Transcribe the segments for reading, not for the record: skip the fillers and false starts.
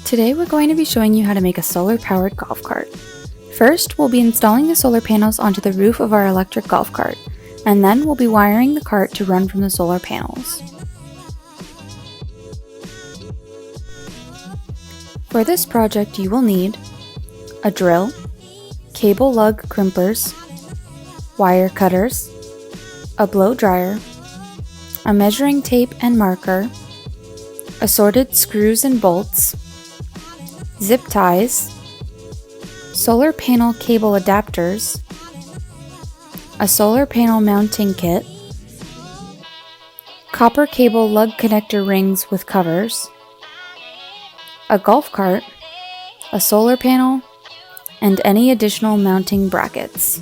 Today we're going to be showing you how to make a solar-powered golf cart. First, we'll be installing the solar panels onto the roof of our electric golf cart, and then we'll be wiring the cart to run from the solar panels. For this project you will need a drill, cable lug crimpers, wire cutters, a blow dryer, a measuring tape and marker, assorted screws and bolts, zip ties, solar panel cable adapters, a solar panel mounting kit, copper cable lug connector rings with covers, a golf cart, a solar panel, and any additional mounting brackets.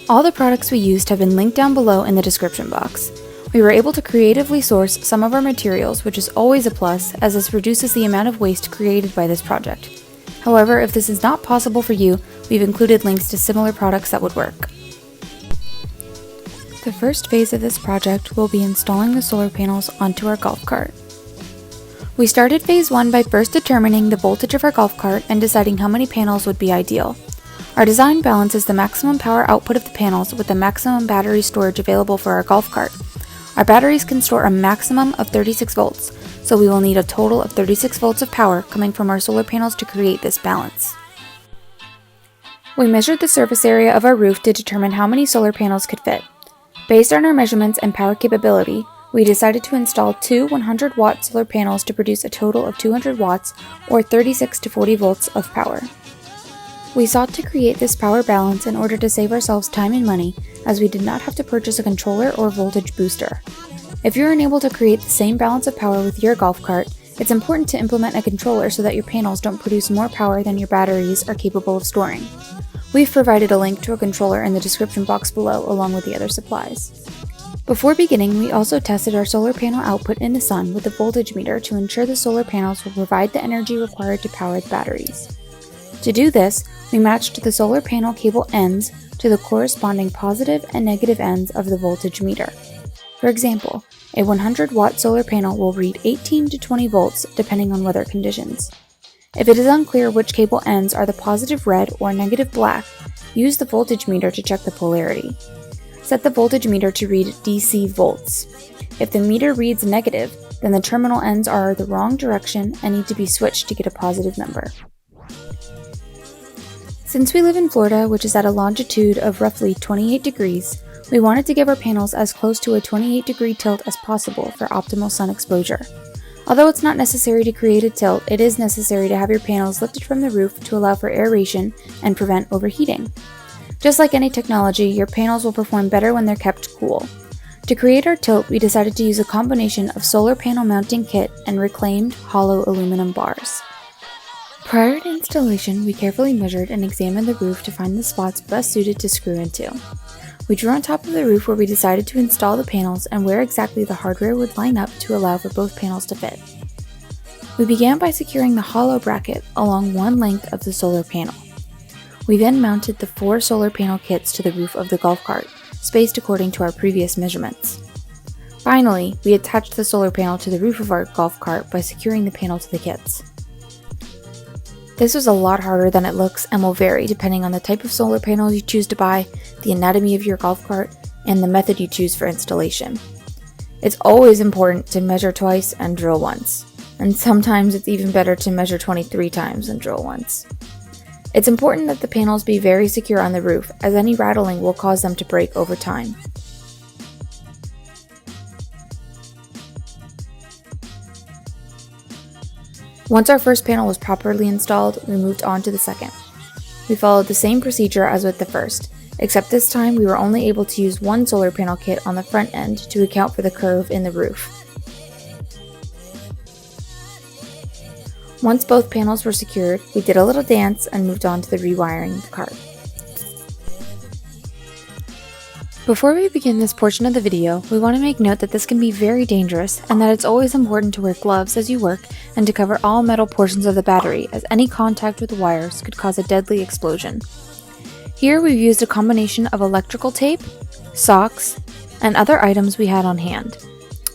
All the products we used have been linked down below in the description box. We were able to creatively source some of our materials, which is always a plus, as this reduces the amount of waste created by this project. However, if this is not possible for you, we've included links to similar products that would work. The first phase of this project will be installing the solar panels onto our golf cart. We started phase 1 by first determining the voltage of our golf cart and deciding how many panels would be ideal. Our design balances the maximum power output of the panels with the maximum battery storage available for our golf cart. Our batteries can store a maximum of 36 volts, so we will need a total of 36 volts of power coming from our solar panels to create this balance. We measured the surface area of our roof to determine how many solar panels could fit. Based on our measurements and power capability, we decided to install two 100-watt solar panels to produce a total of 200 watts or 36 to 40 volts of power. We sought to create this power balance in order to save ourselves time and money, as we did not have to purchase a controller or voltage booster. If you're unable to create the same balance of power with your golf cart, it's important to implement a controller so that your panels don't produce more power than your batteries are capable of storing. We've provided a link to a controller in the description box below along with the other supplies. Before beginning, we also tested our solar panel output in the sun with a voltage meter to ensure the solar panels will provide the energy required to power the batteries. To do this, we matched the solar panel cable ends to the corresponding positive and negative ends of the voltage meter. For example, a 100-watt solar panel will read 18 to 20 volts depending on weather conditions. If it is unclear which cable ends are the positive red or negative black, use the voltage meter to check the polarity. Set the voltage meter to read DC volts. If the meter reads negative, then the terminal ends are the wrong direction and need to be switched to get a positive number. Since we live in Florida, which is at a longitude of roughly 28 degrees, we wanted to give our panels as close to a 28-degree tilt as possible for optimal sun exposure. Although it's not necessary to create a tilt, it is necessary to have your panels lifted from the roof to allow for aeration and prevent overheating. Just like any technology, your panels will perform better when they're kept cool. To create our tilt, we decided to use a combination of solar panel mounting kit and reclaimed hollow aluminum bars. Prior to installation, we carefully measured and examined the roof to find the spots best suited to screw into. We drew on top of the roof where we decided to install the panels and where exactly the hardware would line up to allow for both panels to fit. We began by securing the hollow bracket along one length of the solar panel. We then mounted the 4 solar panel kits to the roof of the golf cart, spaced according to our previous measurements. Finally, we attached the solar panel to the roof of our golf cart by securing the panel to the kits. This was a lot harder than it looks and will vary depending on the type of solar panels you choose to buy, the anatomy of your golf cart, and the method you choose for installation. It's always important to measure twice and drill once, and sometimes it's even better to measure 23 times and drill once. It's important that the panels be very secure on the roof, as any rattling will cause them to break over time. Once our first panel was properly installed, we moved on to the second. We followed the same procedure as with the first, except this time we were only able to use one solar panel kit on the front end to account for the curve in the roof. Once both panels were secured, we did a little dance and moved on to the rewiring of the cart. Before we begin this portion of the video, we want to make note that this can be very dangerous and that it's always important to wear gloves as you work and to cover all metal portions of the battery, as any contact with the wires could cause a deadly explosion. Here we've used a combination of electrical tape, socks, and other items we had on hand.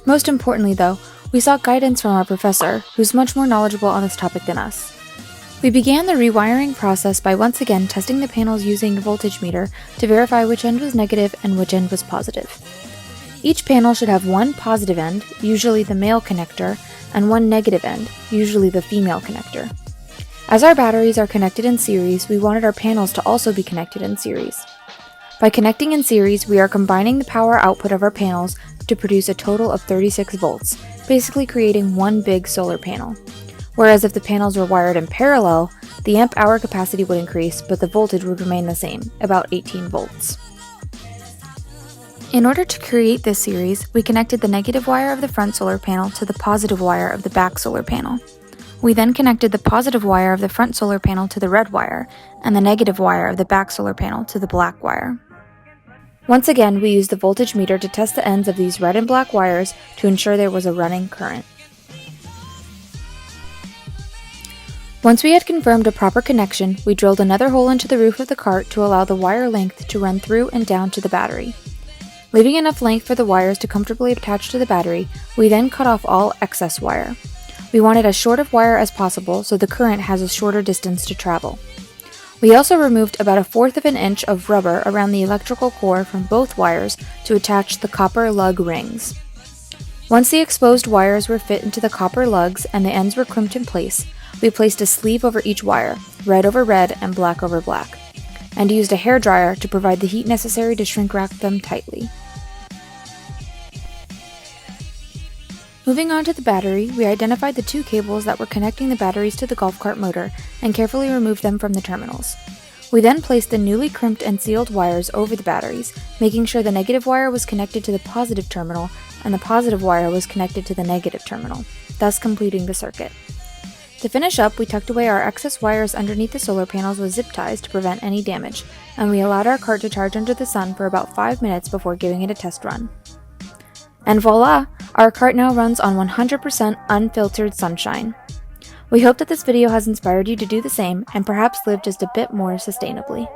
Most importantly though, we sought guidance from our professor, who's much more knowledgeable on this topic than us. We began the rewiring process by once again testing the panels using a voltage meter to verify which end was negative and which end was positive. Each panel should have one positive end, usually the male connector, and one negative end, usually the female connector. As our batteries are connected in series, we wanted our panels to also be connected in series. By connecting in series, we are combining the power output of our panels to produce a total of 36 volts, basically creating one big solar panel. Whereas if the panels were wired in parallel, the amp hour capacity would increase, but the voltage would remain the same, about 18 volts. In order to create this series, we connected the negative wire of the front solar panel to the positive wire of the back solar panel. We then connected the positive wire of the front solar panel to the red wire, and the negative wire of the back solar panel to the black wire. Once again, we used the voltage meter to test the ends of these red and black wires to ensure there was a running current. Once we had confirmed a proper connection, we drilled another hole into the roof of the cart to allow the wire length to run through and down to the battery. Leaving enough length for the wires to comfortably attach to the battery, we then cut off all excess wire. We wanted as short of wire as possible so the current has a shorter distance to travel. We also removed about 1/4 of an inch of rubber around the electrical core from both wires to attach the copper lug rings. Once the exposed wires were fit into the copper lugs and the ends were crimped in place, we placed a sleeve over each wire, red over red and black over black, and used a hairdryer to provide the heat necessary to shrink wrap them tightly. Moving on to the battery, we identified the 2 cables that were connecting the batteries to the golf cart motor and carefully removed them from the terminals. We then placed the newly crimped and sealed wires over the batteries, making sure the negative wire was connected to the positive terminal and the positive wire was connected to the negative terminal, thus completing the circuit. To finish up, we tucked away our excess wires underneath the solar panels with zip ties to prevent any damage, and we allowed our cart to charge under the sun for about 5 minutes before giving it a test run. And voila! Our cart now runs on 100% unfiltered sunshine. We hope that this video has inspired you to do the same and perhaps live just a bit more sustainably.